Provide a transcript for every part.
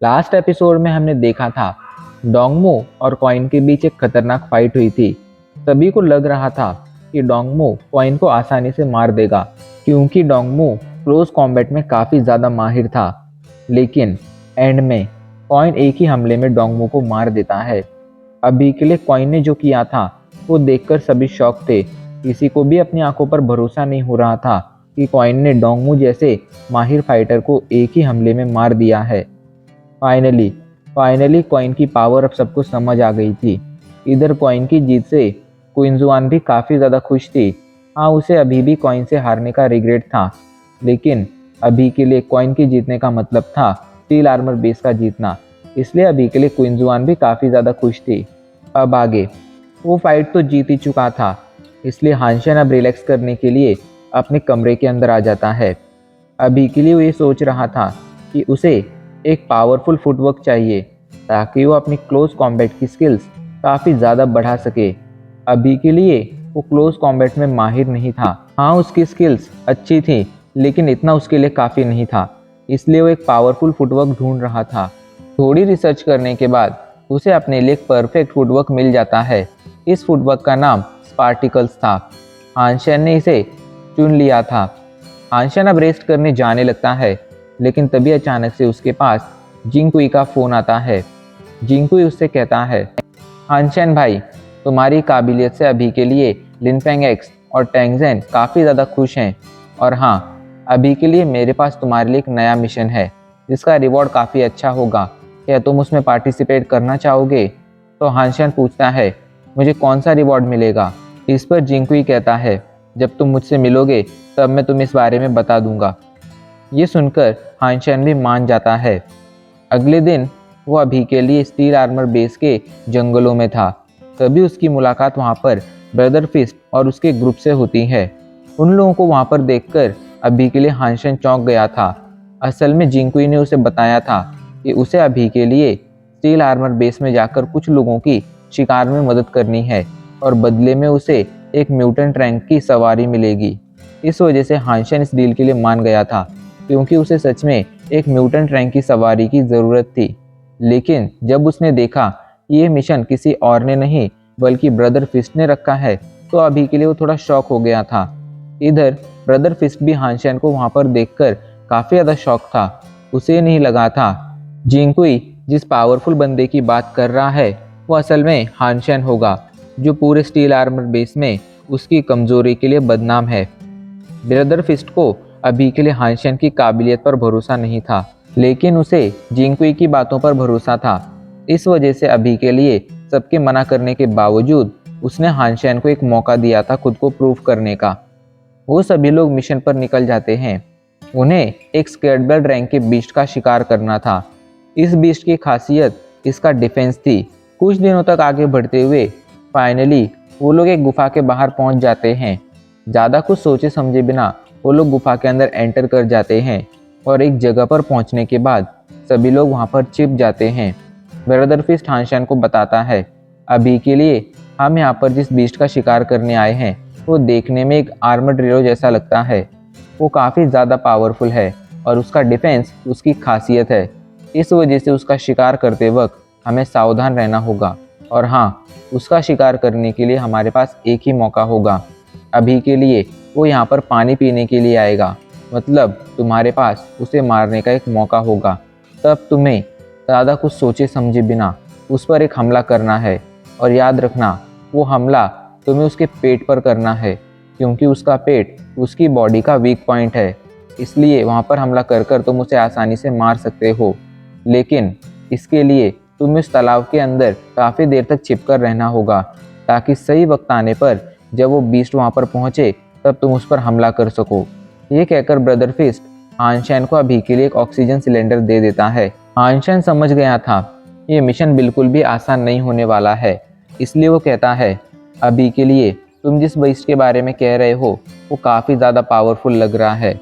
Last episode में हमने देखा था डोंगमो और कॉइन के बीच एक खतरनाक फाइट हुई थी। सभी को लग रहा था कि डोंगमो कॉइन को आसानी से मार देगा क्योंकि डोंगमो क्लोज कॉम्बैट में काफ़ी ज़्यादा माहिर था। लेकिन एंड में कॉइन एक ही हमले में डोंगमो को मार देता है। अभी के लिए कॉइन ने जो किया था वो देखकर सभी शॉक थे। किसी को भी अपनी आंखों पर भरोसा नहीं हो रहा था कि कॉइन ने डोंगमो जैसे माहिर फाइटर को एक ही हमले में मार दिया है। फाइनली फाइनली कॉइन की पावर अब सबको समझ आ गई थी। इधर कॉइन की जीत से क्विंजुआन भी काफ़ी ज़्यादा खुश थी। हाँ, उसे अभी भी कॉइन से हारने का रिग्रेट था, लेकिन अभी के लिए कॉइन के जीतने का मतलब था स्टील आर्मर बेस का जीतना। इसलिए अभी के लिए क्विंजुआन भी काफ़ी ज़्यादा खुश थी। अब आगे वो फाइट तो जीत ही चुका था, इसलिए हानशन अब रिलैक्स करने के लिए अपने कमरे के अंदर आ जाता है। अभी के लिए वो ये सोच रहा था कि उसे एक पावरफुल फुटवर्क चाहिए ताकि वो अपनी क्लोज कॉम्बैट की स्किल्स काफ़ी ज़्यादा बढ़ा सके। अभी के लिए वो क्लोज कॉम्बैट में माहिर नहीं था। हाँ, उसकी स्किल्स अच्छी थी, लेकिन इतना उसके लिए काफ़ी नहीं था। इसलिए वो एक पावरफुल फुटवर्क ढूंढ रहा था। थोड़ी रिसर्च करने के बाद उसे अपने लिए एक परफेक्ट फुटवर्क मिल जाता है। इस फुटवर्क का नाम स्पार्टिकल्स था। हानशन ने इसे चुन लिया था। हानशन अब रेस्ट करने जाने लगता है, लेकिन तभी अचानक से उसके पास जिंगकुई का फ़ोन आता है। जिंगकुई उससे कहता है, हानशन भाई, तुम्हारी काबिलियत से अभी के लिए लिनफेंग एक्स और टेंगजेन काफ़ी ज़्यादा खुश हैं। और हाँ, अभी के लिए मेरे पास तुम्हारे लिए एक नया मिशन है जिसका रिवॉर्ड काफ़ी अच्छा होगा। क्या तुम उसमें पार्टिसिपेट करना चाहोगे? तो हानशन पूछता है, मुझे कौन सा रिवॉर्ड मिलेगा? इस पर जिंगकुई कहता है, जब तुम मुझसे मिलोगे तब मैं तुम्हें इस बारे में बता दूंगा। ये सुनकर हानशन भी मान जाता है। अगले दिन वो अभी के लिए स्टील आर्मर बेस के जंगलों में था। तभी उसकी मुलाकात वहाँ पर ब्रदर फिस्ट और उसके ग्रुप से होती है। उन लोगों को वहाँ पर देखकर अभी के लिए हानशन चौंक गया था। असल में जिंकुई ने उसे बताया था कि उसे अभी के लिए स्टील आर्मर बेस में जाकर कुछ लोगों की शिकार में मदद करनी है और बदले में उसे एक म्यूटेंट रैंक की सवारी मिलेगी। इस वजह से हानशन इस डील के लिए मान गया था, क्योंकि उसे सच में एक म्यूटेंट रैंक की सवारी की ज़रूरत थी। लेकिन जब उसने देखा कि ये मिशन किसी और ने नहीं बल्कि ब्रदर फिस्ट ने रखा है, तो अभी के लिए वो थोड़ा शॉक हो गया था। इधर ब्रदर फिस्ट भी हानशन को वहाँ पर देखकर काफ़ी ज़्यादा शॉक था। उसे नहीं लगा था जिंकुई जिस पावरफुल बंदे की बात कर रहा है वो असल में हानशन होगा, जो पूरे स्टील आर्मर बेस में उसकी कमजोरी के लिए बदनाम है। ब्रदर फिस्ट को अभी के लिए हानशन की काबिलियत पर भरोसा नहीं था, लेकिन उसे जिंकुई की बातों पर भरोसा था। इस वजह से अभी के लिए सबके मना करने के बावजूद उसने हानशन को एक मौका दिया था खुद को प्रूव करने का। वो सभी लोग मिशन पर निकल जाते हैं। उन्हें एक स्केर्डबेल रैंक के बीस्ट का शिकार करना था। इस बीस्ट की खासियत इसका डिफेंस थी। कुछ दिनों तक आगे बढ़ते हुए फाइनली वो लोग एक गुफा के बाहर पहुंच जाते हैं। ज़्यादा कुछ सोचे समझे बिना वो लोग गुफा के अंदर एंटर कर जाते हैं और एक जगह पर पहुंचने के बाद सभी लोग वहां पर छिप जाते हैं। ब्रदर फिस्ट हानशन को बताता है, अभी के लिए हम यहाँ पर जिस बीस्ट का शिकार करने आए हैं वो देखने में एक आर्मर्ड हीरो जैसा लगता है। वो काफ़ी ज़्यादा पावरफुल है और उसका डिफेंस उसकी खासियत है। इस वजह से उसका शिकार करते वक्त हमें सावधान रहना होगा। और हाँ, उसका शिकार करने के लिए हमारे पास एक ही मौका होगा। अभी के लिए वो यहाँ पर पानी पीने के लिए आएगा, मतलब तुम्हारे पास उसे मारने का एक मौका होगा। तब तुम्हें ज़्यादा कुछ सोचे समझे बिना उस पर एक हमला करना है। और याद रखना, वो हमला तुम्हें उसके पेट पर करना है, क्योंकि उसका पेट उसकी बॉडी का वीक पॉइंट है। इसलिए वहाँ पर हमला कर कर तुम उसे आसानी से मार सकते हो, लेकिन इसके लिए तुम्हें उस तालाब के अंदर काफ़ी देर तक छिपकर रहना होगा, ताकि सही वक्त आने पर जब वो बीस्ट वहाँ पर पहुँचे तब तुम उस पर हमला कर सको। ये कहकर ब्रदर फिस्ट हानशन को अभी के लिए एक ऑक्सीजन सिलेंडर दे देता है। हानशन समझ गया था ये मिशन बिल्कुल भी आसान नहीं होने वाला है, इसलिए वो कहता है, अभी के लिए तुम जिस बीस्ट के बारे में कह रहे हो वो काफ़ी ज़्यादा पावरफुल लग रहा है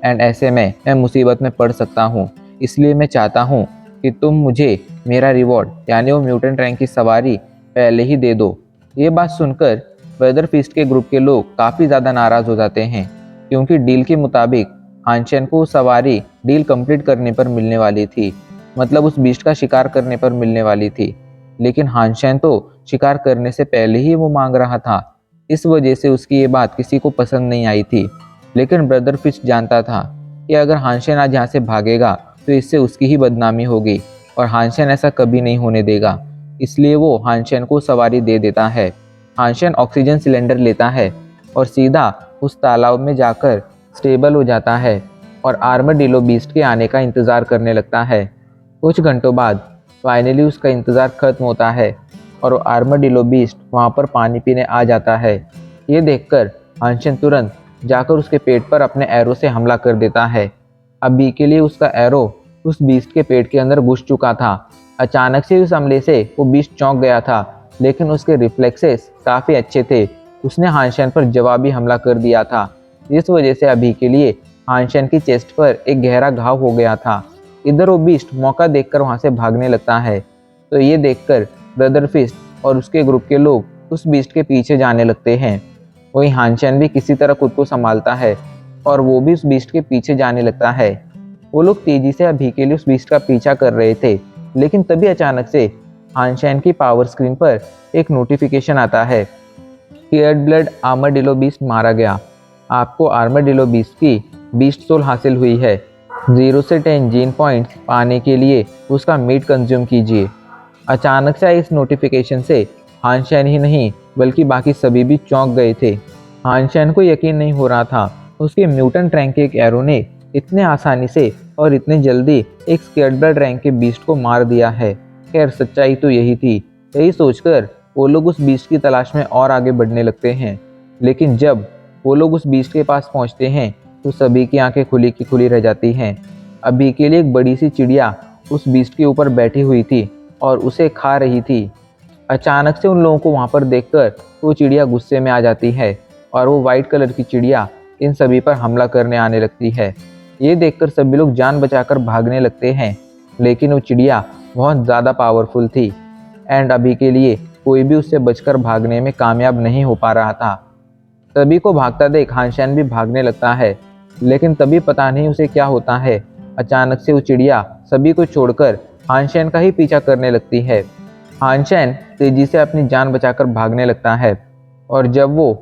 एंड ऐसे में मैं मुसीबत में पड़ सकता हूँ। इसलिए मैं चाहता हूँ कि तुम मुझे मेरा रिवॉर्ड यानी वो म्यूटेंट रैंक की सवारी पहले ही दे दो। ये बात सुनकर ब्रदर फिस्ट के ग्रुप के लोग काफ़ी ज़्यादा नाराज़ हो जाते हैं, क्योंकि डील के मुताबिक हानशन को सवारी डील कंप्लीट करने पर मिलने वाली थी। मतलब उस बीस्ट का शिकार करने पर मिलने वाली थी। लेकिन हानशेन तो शिकार करने से पहले ही वो मांग रहा था। इस वजह से उसकी ये बात किसी को पसंद नहीं आई थी। लेकिन ब्रदर फिश जानता था कि अगर हानशेन आज यहाँ से भागेगा तो इससे उसकी ही बदनामी होगी और हानशेन ऐसा कभी नहीं होने देगा। इसलिए वो हानशेन को सवारी दे देता है। हानशेन ऑक्सीजन सिलेंडर लेता है और सीधा उस तालाब में जाकर स्टेबल हो जाता है और आर्मडिलो बीस्ट के आने का इंतज़ार करने लगता है। कुछ घंटों बाद फाइनली उसका इंतज़ार खत्म होता है और वो आर्मडिलो बीस्ट वहाँ पर पानी पीने आ जाता है। ये देखकर हानशेन तुरंत जाकर उसके पेट पर अपने एरो से हमला कर देता है। अभी के लिए उसका एरो उस बीस्ट के पेट के अंदर घुस चुका था। अचानक से उस हमले से वो बीस्ट चौंक गया था, लेकिन उसके रिफ्लेक्सेस काफ़ी अच्छे थे। उसने हानशेन पर जवाबी हमला कर दिया था। इस वजह से अभी के लिए हानशेन की चेस्ट पर एक गहरा घाव हो गया था। इधर वो बीस्ट मौका देखकर वहाँ से भागने लगता है। तो ये देखकर ब्रदर फिस्ट और उसके ग्रुप के लोग उस बीस्ट के पीछे जाने लगते हैं। वहीं हानशेन भी किसी तरह खुद को संभालता है और वो भी उस बीस्ट के पीछे जाने लगता है। वो लोग तेजी से अभी के लिए उस बीस्ट का पीछा कर रहे थे, लेकिन तभी अचानक से हानशेन की पावर स्क्रीन पर एक नोटिफिकेशन आता है कि रेड ब्लड आर्मडिलो बीस्ट मारा गया। आपको आर्मडिलो बीस्ट की बीस्ट सोल हासिल हुई है। 0 से 10 जीन पॉइंट्स पाने के लिए उसका मीट कंज्यूम कीजिए। अचानक से इस नोटिफिकेशन से हानशेन ही नहीं बल्कि बाकी सभी भी चौंक गए थे। हानशेन को यकीन नहीं हो रहा था उसके म्यूटेंट रैंक के एक एरो ने इतने आसानी से और इतने जल्दी एक स्केर्ड ब्लड रैंक के बीस्ट को मार दिया है। खैर सच्चाई तो यही थी। यही सोचकर वो लोग उस बीस्ट की तलाश में और आगे बढ़ने लगते हैं। लेकिन जब वो लोग उस बीस्ट के पास पहुंचते हैं तो सभी की आंखें खुली की खुली रह जाती हैं। अभी के लिए एक बड़ी सी चिड़िया उस बीस्ट के ऊपर बैठी हुई थी और उसे खा रही थी। अचानक से उन लोगों को वहाँ पर देखकर वो चिड़िया गुस्से में आ जाती है और वो वाइट कलर की चिड़िया इन सभी पर हमला करने आने लगती है। ये देखकर सभी लोग जान बचाकर भागने लगते हैं, लेकिन वो चिड़िया बहुत ज़्यादा पावरफुल थी एंड अभी के लिए कोई भी उससे बचकर भागने में कामयाब नहीं हो पा रहा था। सभी को भागता देख हानशेन भी भागने लगता है, लेकिन तभी पता नहीं उसे क्या होता है। अचानक से वो चिड़िया सभी को छोड़कर हानशेन का ही पीछा करने लगती है। हानशेन तेजी से अपनी जान बचाकर भागने लगता है और जब वो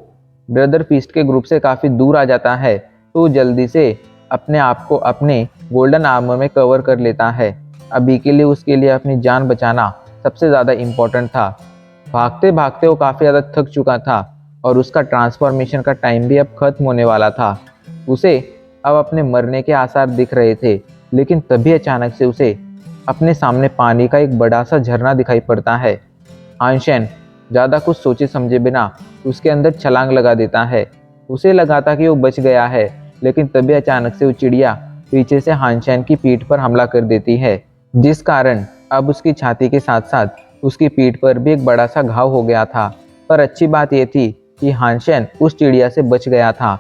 ब्रदर फीस्ट के ग्रुप से काफ़ी दूर आ जाता है तो जल्दी से अपने आप को अपने गोल्डन आर्मर में कवर कर लेता है। अभी के लिए उसके लिए अपनी जान बचाना सबसे ज़्यादा इम्पोर्टेंट था। भागते भागते वो काफ़ी ज़्यादा थक चुका था और उसका ट्रांसफॉर्मेशन का टाइम भी अब खत्म होने वाला था। उसे अब अपने मरने के आसार दिख रहे थे, लेकिन तभी अचानक से उसे अपने सामने पानी का एक बड़ा सा झरना दिखाई पड़ता है। हानशेन ज़्यादा कुछ सोचे समझे बिना उसके अंदर छलांग लगा देता है। उसे लगा था कि वो बच गया है, लेकिन तभी अचानक से वो चिड़िया पीछे से हानशेन की पीठ पर हमला कर देती है, जिस कारण अब उसकी छाती के साथ साथ उसकी पीठ पर भी एक बड़ा सा घाव हो गया था। पर अच्छी बात यह थी कि हानशेन उस चिड़िया से बच गया था।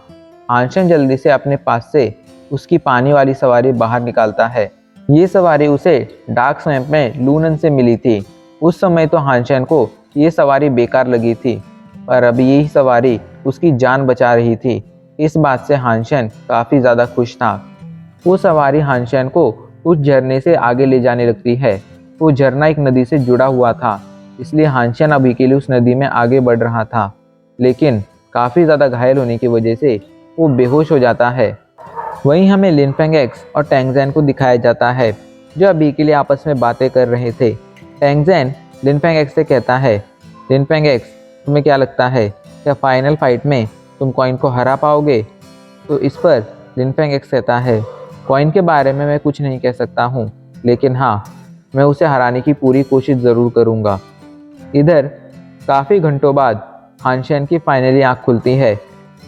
हानशेन जल्दी से अपने पास से उसकी पानी वाली सवारी बाहर निकालता है। ये सवारी उसे डार्क स्वैम्प में लूनन से मिली थी। उस समय तो हानशेन को ये सवारी बेकार लगी थी, पर अब यही सवारी उसकी जान बचा रही थी। इस बात से हानशेन काफ़ी ज़्यादा खुश था। वो सवारी हानशेन को उस झरने से आगे ले जाने लगती है। वो झरना एक नदी से जुड़ा हुआ था, इसलिए हानशेन अभी के लिए उस नदी में आगे बढ़ रहा था, लेकिन काफ़ी ज़्यादा घायल होने की वजह से वो बेहोश हो जाता है। वहीं हमें लिनफेंग एक्स और टैंगज़ेन को दिखाया जाता है, जो अभी के लिए आपस में बातें कर रहे थे। टैंगज़ेन लिनफेंग एक्स से कहता है, लिनफेंग एक्स तुम्हें क्या लगता है, क्या फाइनल फाइट में तुम कॉइन को हरा पाओगे? तो इस पर लिनफेंग एक्स कहता है, कॉइन के बारे में मैं कुछ नहीं कह सकता हूँ, लेकिन हाँ मैं उसे हराने की पूरी कोशिश ज़रूर करूँगा। इधर काफ़ी घंटों बाद हानशेन की फाइनली आँख खुलती है।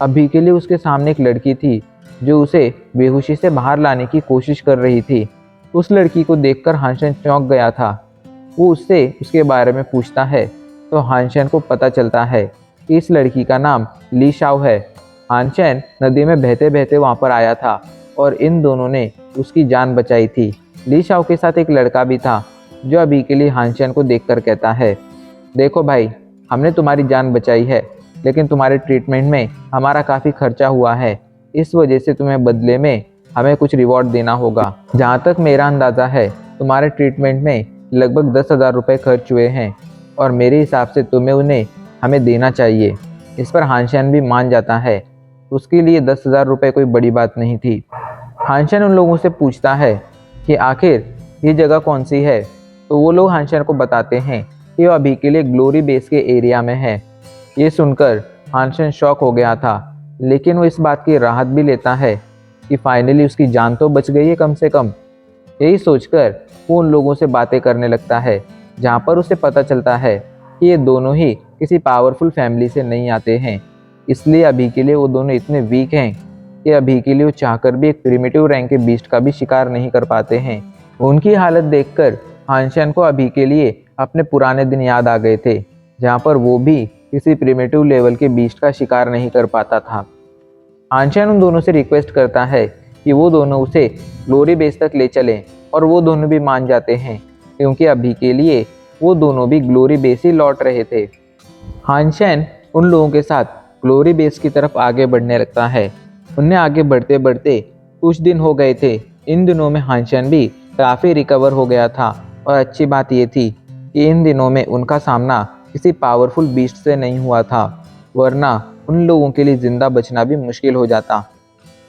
अभी के लिए उसके सामने एक लड़की थी जो उसे बेहोशी से बाहर लाने की कोशिश कर रही थी। उस लड़की को देखकर हानशेन चौंक गया था। वो उससे उसके बारे में पूछता है तो हानशेन को पता चलता है कि इस लड़की का नाम ली शाओ है। हानशेन नदी में बहते बहते वहाँ पर आया था और इन दोनों ने उसकी जान बचाई थी। ली शाओ के साथ एक लड़का भी था जो अभी के लिए हानशेन को देखकर कहता है, देखो भाई, हमने तुम्हारी जान बचाई है, लेकिन तुम्हारे ट्रीटमेंट में हमारा काफ़ी खर्चा हुआ है। इस वजह से तुम्हें बदले में हमें कुछ रिवॉर्ड देना होगा। जहाँ तक मेरा अंदाज़ा है, तुम्हारे ट्रीटमेंट में लगभग 10,000 रुपये खर्च हुए हैं और मेरे हिसाब से तुम्हें उन्हें हमें देना चाहिए। इस पर हानशेन भी मान जाता है। उसके लिए 10,000 रुपये कोई बड़ी बात नहीं थी। हानशेन उन लोगों से पूछता है कि आखिर ये जगह कौन सी है, तो वो लोग हानशेन को बताते हैं कि वो अभी के लिए ग्लोरी बेस के एरिया में है। ये सुनकर हानशेन शॉक हो गया था, लेकिन वो इस बात की राहत भी लेता है कि फाइनली उसकी जान तो बच गई है कम से कम। यही सोचकर वो उन लोगों से बातें करने लगता है, जहाँ पर उसे पता चलता है कि ये दोनों ही किसी पावरफुल फैमिली से नहीं आते हैं। इसलिए अभी के लिए वो दोनों इतने वीक हैं कि अभी के लिए वो चाहकर भी एक प्रिमिटिव रैंक के बीस्ट का भी शिकार नहीं कर पाते हैं। उनकी हालत देखकर हानशेन को अभी के लिए अपने पुराने दिन याद आ गए थे, जहाँ पर वो भी किसी प्रिमिटिव लेवल के बीस्ट का शिकार नहीं कर पाता था। हानशेन उन दोनों से रिक्वेस्ट करता है कि वो दोनों उसे ग्लोरी बेस तक ले चलें और वो दोनों भी मान जाते हैं, क्योंकि अभी के लिए वो दोनों भी ग्लोरी बेस ही लौट रहे थे। हानशेन उन लोगों के साथ ग्लोरी बेस की तरफ आगे बढ़ने लगता है। उन्हें आगे बढ़ते बढ़ते कुछ दिन हो गए थे। इन दिनों में हानशेन भी काफ़ी रिकवर हो गया था और अच्छी बात ये थी कि इन दिनों में उनका सामना किसी पावरफुल बीस्ट से नहीं हुआ था, वरना उन लोगों के लिए ज़िंदा बचना भी मुश्किल हो जाता।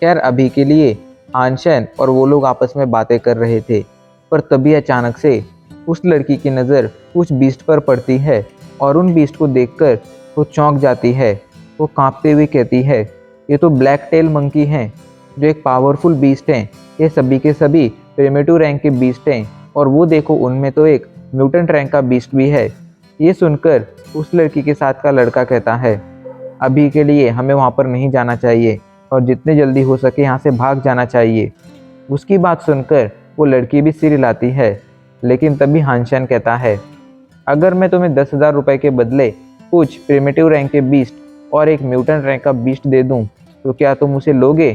खैर अभी के लिए हानशेन और वो लोग आपस में बातें कर रहे थे, पर तभी अचानक से उस लड़की की नज़र कुछ बीस्ट पर पड़ती है और उन बीस्ट को देखकर वो चौंक जाती है। वो कांपते हुए कहती है, ये तो ब्लैक टेल मंकी हैं, जो एक पावरफुल बीस्ट हैं। ये सभी के सभी प्रिमिटिव रैंक के बीस्ट हैं और वो देखो उनमें तो एक म्यूटेंट रैंक का बीस्ट भी है। ये सुनकर उस लड़की के साथ का लड़का कहता है, अभी के लिए हमें वहाँ पर नहीं जाना चाहिए और जितने जल्दी हो सके यहाँ से भाग जाना चाहिए। उसकी बात सुनकर वो लड़की भी सिर हिलाती है, लेकिन तभी हानशेन कहता है, अगर मैं तुम्हें 10,000 रुपये के बदले कुछ प्रिमिटिव रैंक के बीस्ट और एक म्यूटेंट रैंक का बीस्ट दे दूं, तो क्या तुम उसे लोगे?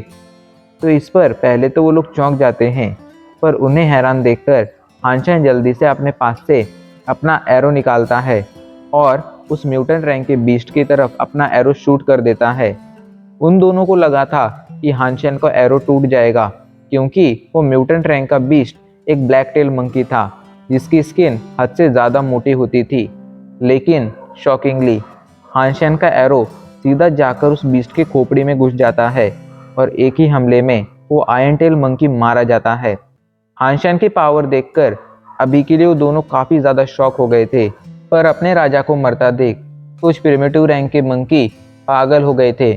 तो इस पर पहले तो वो लोग चौंक जाते हैं, पर उन्हें हैरान देखकर हानशेन जल्दी से अपने पास से अपना एरो निकालता है और उस म्यूटेंट रैंक के बीस्ट की तरफ अपना एरो शूट कर देता है। उन दोनों को लगा था कि हानशेन का एरो टूट जाएगा, क्योंकि वो म्यूटेंट रैंक का बीस्ट एक ब्लैक टेल मंकी था जिसकी स्किन हद से ज़्यादा मोटी होती थी। लेकिन शॉकिंगली हानशेन का एरो सीधा जाकर उस बीस्ट के खोपड़ी में घुस जाता है और एक ही हमले में वो आयरन टेल मंकी मारा जाता है। हानशेन की पावर देखकर अभी के लिए वो दोनों काफ़ी ज़्यादा शॉक हो गए थे, पर अपने राजा को मरता देख कुछ प्रिमिटिव रैंक के मंकी पागल हो गए थे।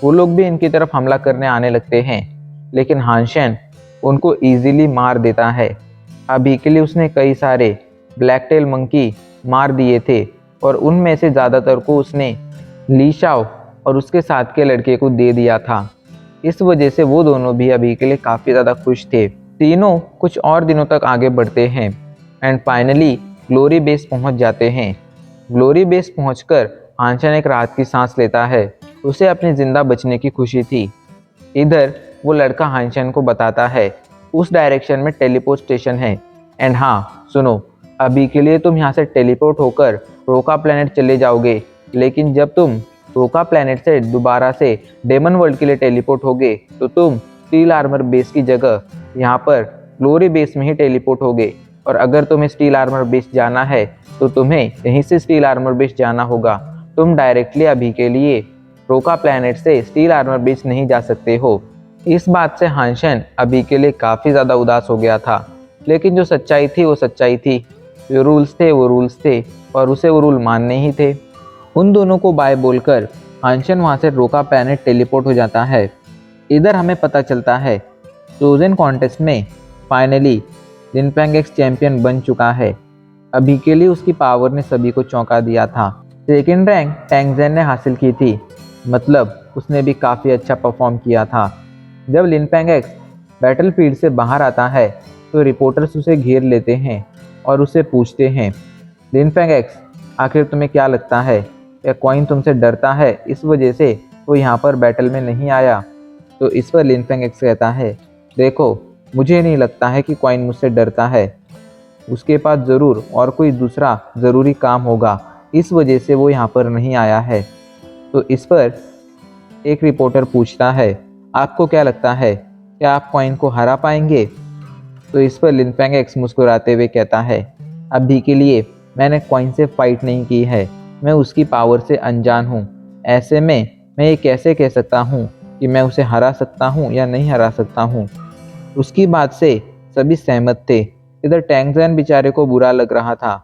वो लोग भी इनकी तरफ हमला करने आने लगते हैं, लेकिन हानशेन उनको इजीली मार देता है। अभी के लिए उसने कई सारे ब्लैक टेल मंकी मार दिए थे और उनमें से ज़्यादातर को उसने ली शाओ और उसके साथ के लड़के को दे दिया था। इस वजह से वो दोनों भी अभी के लिए काफ़ी ज़्यादा खुश थे। तीनों कुछ और दिनों तक आगे बढ़ते हैं एंड फाइनली ग्लोरी बेस पहुंच जाते हैं। ग्लोरी बेस पहुंचकर हानशेन एक राहत की सांस लेता है। उसे अपने ज़िंदा बचने की खुशी थी। इधर वो लड़का हानशेन को बताता है उस डायरेक्शन में टेलीपोर्ट स्टेशन है एंड हाँ सुनो, अभी के लिए तुम यहाँ से टेलीपोर्ट होकर रोका प्लैनेट चले जाओगे, लेकिन जब तुम रोका प्लैनेट से दोबारा से डेमन वर्ल्ड के लिए टेलीपोर्ट होगे तो तुम स्टील आर्मर बेस की जगह यहाँ पर ग्लोरी बेस में ही टेलीपोर्ट होगे। और अगर तुम्हें स्टील आर्मर बेस जाना है तो तुम्हें यहीं से स्टील आर्मर बेस जाना होगा। तुम डायरेक्टली अभी के लिए रोका प्लैनेट से स्टील आर्मर बेस नहीं जा सकते हो। इस बात से हानशेन अभी के लिए काफ़ी ज़्यादा उदास हो गया था, लेकिन जो सच्चाई थी वो सच्चाई थी, जो रूल्स थे वो रूल्स थे और उसे वो रूल मानने ही थे। उन दोनों को बाय बोलकर हानशेन वहाँ से रोका प्लैनेट टेलीपोर्ट हो जाता है। इधर हमें पता चलता है चोजन कॉन्टेस्ट में फाइनली लिनफेंग एक्स चैंपियन बन चुका है। अभी के लिए उसकी पावर ने सभी को चौंका दिया था। सेकेंड रैंक टैंग जेन ने हासिल की थी, मतलब उसने भी काफ़ी अच्छा परफॉर्म किया था। जब लिनफेंग एक्स बैटलफील्ड से बाहर आता है तो रिपोर्टर्स उसे घेर लेते हैं और उससे पूछते हैं, लिनफेंग एक्स आखिर तुम्हें क्या लगता है, या कॉइन तुमसे डरता है इस वजह से वो यहाँ पर बैटल में नहीं आया? तो इस पर लिनफेंग एक्स कहता है, देखो मुझे नहीं लगता है कि कॉइन मुझसे डरता है, उसके पास ज़रूर और कोई दूसरा ज़रूरी काम होगा, इस वजह से वो यहाँ पर नहीं आया है। तो इस पर एक रिपोर्टर पूछता है, आपको क्या लगता है, क्या आप कॉइन को हरा पाएंगे? तो इस पर लिनफेंग एक्स मुस्कुराते हुए कहता है, अभी के लिए मैंने क्वाइन से फाइट नहीं की है, मैं उसकी पावर से अनजान हूँ। ऐसे में मैं ये कैसे कह सकता हूँ कि मैं उसे हरा सकता हूँ या नहीं हरा सकता हूँ। उसकी बात से सभी सहमत थे। इधर टैंगजैन बेचारे को बुरा लग रहा था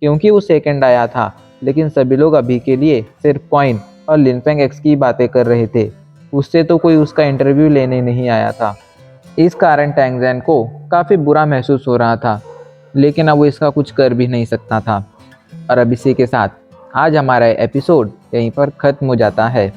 क्योंकि वो सेकंड आया था, लेकिन सभी लोग अभी के लिए सिर्फ कॉइन और लिनफेंग एक्स की बातें कर रहे थे। उससे तो कोई उसका इंटरव्यू लेने नहीं आया था। इस कारण टैंगजैन को काफ़ी बुरा महसूस हो रहा था, लेकिन अब वो इसका कुछ कर भी नहीं सकता था। और अब इसी के साथ आज हमारा एपिसोड यहीं पर ख़त्म हो जाता है।